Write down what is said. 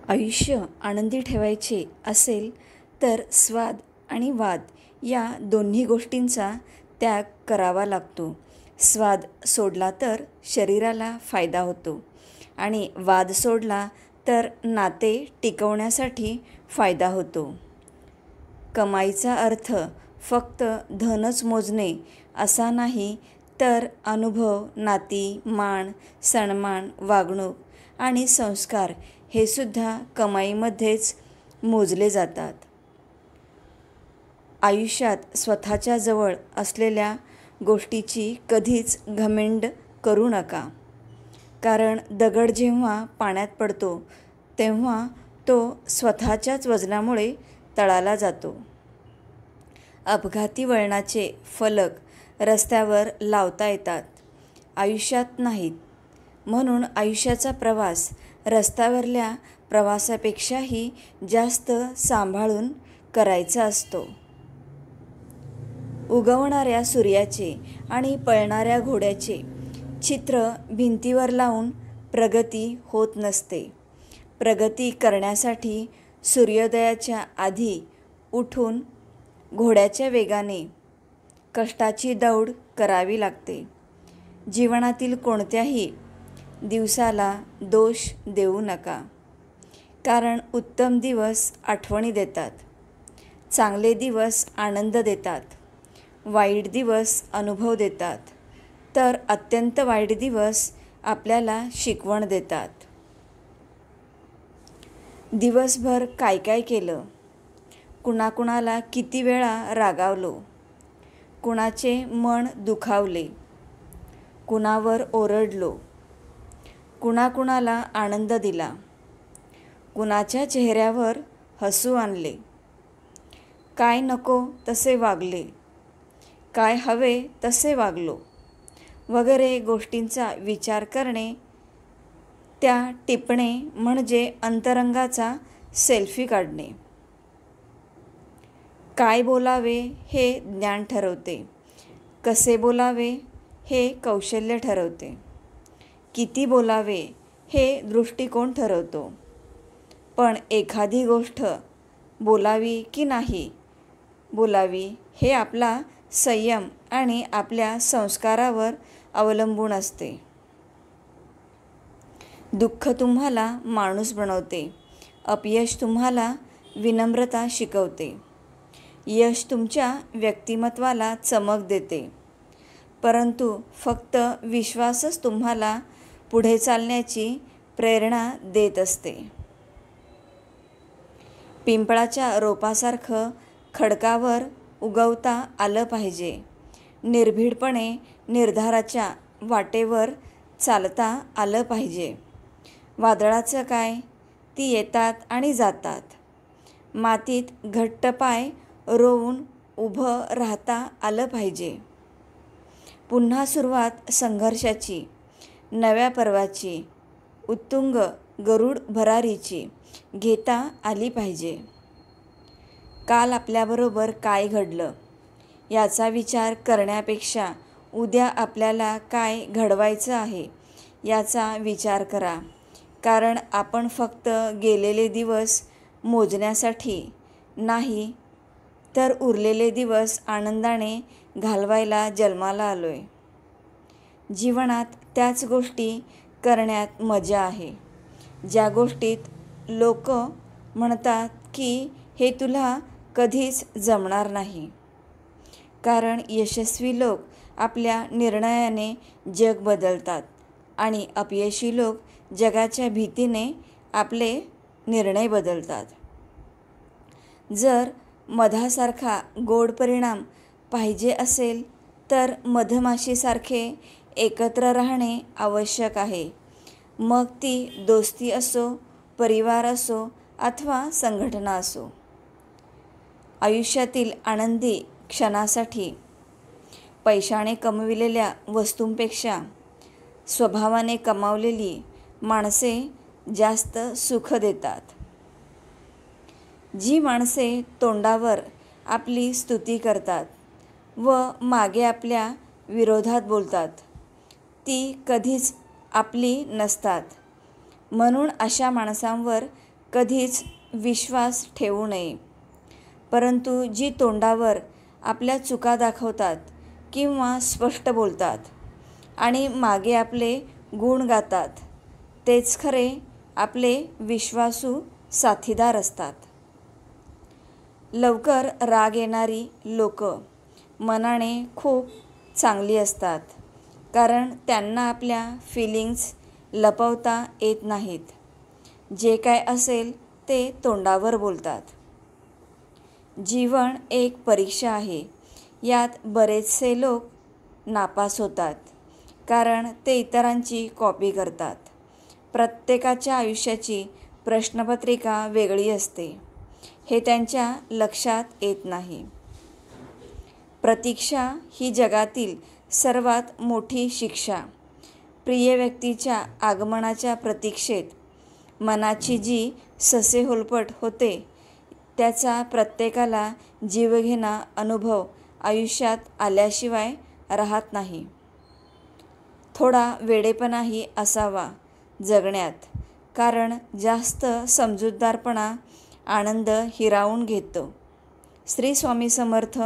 आयुष्य आनंदी ठेवायचे असेल तर स्वाद आणि वाद या दोन्ही गोष्टींचा त्याग करावा लागतो. स्वाद सोडला तर शरीराला फायदा होतो आणि वाद सोडला तर नाते टिकवण्यासाठी फायदा होतो. कमाईचा अर्थ फक्त धनच मोजणे असा नाही, तर अनुभव, नाती, मान, सन्मान, वागणूक आणि संस्कार हे सुद्धा कमाईमध्येच मोजले जातात. आयुष्यात स्वतःच्या जवळ असलेल्या गोष्टीची कधीच घमेंड करू नका, कारण दगड जेव्हा पाण्यात पडतो तेव्हा तो स्वतःच्याच वजनामुळे तळाला जातो. अपघाती वळणाचे फलक रस्त्यावर लावता येतात, आयुष्यात नाहीत. म्हणून आयुष्याचा प्रवास रस्त्यावरल्या प्रवासापेक्षाही जास्त सांभाळून करायचा असतो. उगवणाऱ्या सूर्याचे आणि पळणाऱ्या घोड्याचे चित्र भिंतीवर लावून प्रगती होत नसते. प्रगती करण्यासाठी सूर्योदयाच्या आधी उठून घोड्याच्या वेगाने कष्टाची दौड करावी लागते. जीवनातील कोणत्याही दिवसाला दोष देऊ नका, कारण उत्तम दिवस आठवणी देतात, चांगले दिवस आनंद देतात, वाईट दिवस अनुभव देतात, तर अत्यंत वाईट दिवस आपल्याला शिकवण देतात. दिवसभर काय काय केलं, कुणाकुणाला किती वेळा रागावलो, कुणाचे मन दुखावले, कुणावर ओरडलो, कुणाकुणाला आनंद दिला, कुणाच्या चेहऱ्यावर हसू आणले, काय नको तसे वागले, काय हवे तसे वागलो वगैरे गोष्टींचा विचार करणे, त्या टिपणे म्हणजे अंतरंगाचा सेल्फी काढणे. काय बोलावे हे ज्ञान ठरवते, कसे बोलावे हे कौशल्य ठरवते, किती बोलावे हे दृष्टिकोन ठरवतो. पण एखादी गोष्ट बोलावी की नाही बोलावी हे आपला संयम आणि आपल्या संस्कारावर अवलंबून असते. दुःख तुम्हाला माणूस बनवते, अपयश तुम्हाला विनम्रता शिकवते, यश तुमच्या व्यक्तिमत्वाला चमक देते, परंतु फक्त विश्वासच तुम्हाला पुढे चालण्याची प्रेरणा देत असते. पिंपळाच्या रोपासारखं खडकावर उगवता आलं पाहिजे. निर्भीडपणे निर्धाराच्या वाटेवर चालता आलं पाहिजे. वादळाचं काय, ती येतात आणि जातात. मातीत घट्ट पाय रोवून उभं राहता आलं पाहिजे. पुन्हा सुरुवात संघर्षाची, नव्या पर्वाची, उत्तुंग गरुड भरारीची घेता आली पाहिजे. काल आपल्याबरोबर काय घडलं याचा विचार करण्यापेक्षा उद्या आपल्याला काय घडवायचं आहे याचा विचार करा, कारण आपण फक्त गेलेले दिवस मोजण्यासाठी नाही, तर उरलेले दिवस आनंदाने घालवायला जन्माला आलोय. जीवनात त्याच गोष्टी करण्यात मजा आहे, ज्या गोष्टीत लोक म्हणतात की हे तुला कधीच जमणार नाही. कारण यशस्वी लोक आपल्या निर्णयाने जग बदलतात आणि अपयशी लोक जगाच्या भीतीने आपले निर्णय बदलतात. जर मधासारखा गोड परिणाम पाहिजे असेल तर मधमाशीसारखे एकत्र राहणे आवश्यक आहे. मग ती दोस्ती असो, परिवार असो अथवा संघटना असो. आयुष्यातील आनंदी क्षणासाठी पैशाने कमविलेल्या वस्तूंपेक्षा स्वभावाने कमावलेली माणसे जास्त सुख देतात. जी माणसे तोंडावर आपली स्तुती करतात व मागे आपल्या विरोधात बोलतात, ती कधीच आपली नसतात. म्हणून अशा माणसांवर कधीच विश्वास ठेवू नये. परंतु जी तोंडावर आपल्या चुका दाखवतात किंवा स्पष्ट बोलतात आणि मागे आपले गुण गातात, तेच खरे आपले विश्वासू साथीदार असतात. लवकर राग येणारी लोक मनाने खूप चांगली असतात, कारण त्यांना आपल्या फिलिंग्स लपवता येत नाहीत. जे काय असेल ते तोंडावर बोलतात. जीवन एक परीक्षा आहे. यात बरेचसे लोक नापास होतात, कारण ते इतरांची कॉपी करतात. प्रत्येकाच्या आयुष्याची प्रश्नपत्रिका वेगळी असते, हे त्यांच्या लक्षात येत नाही. प्रतीक्षा ही जगातील सर्वात मोठी शिक्षा. प्रिय व्यक्तीच्या आगमनाच्या प्रतीक्षेत मनाची जी ससेहोलपट होते, त्याचा प्रत्येकाला जीवघेणा अनुभव आयुष्यात आल्याशिवाय राहत नाही. थोडा वेडेपणाही असावा जगण्यात, कारण जास्त समजूतदारपणा आनंद हिरावून घेतो. श्री स्वामी समर्थ.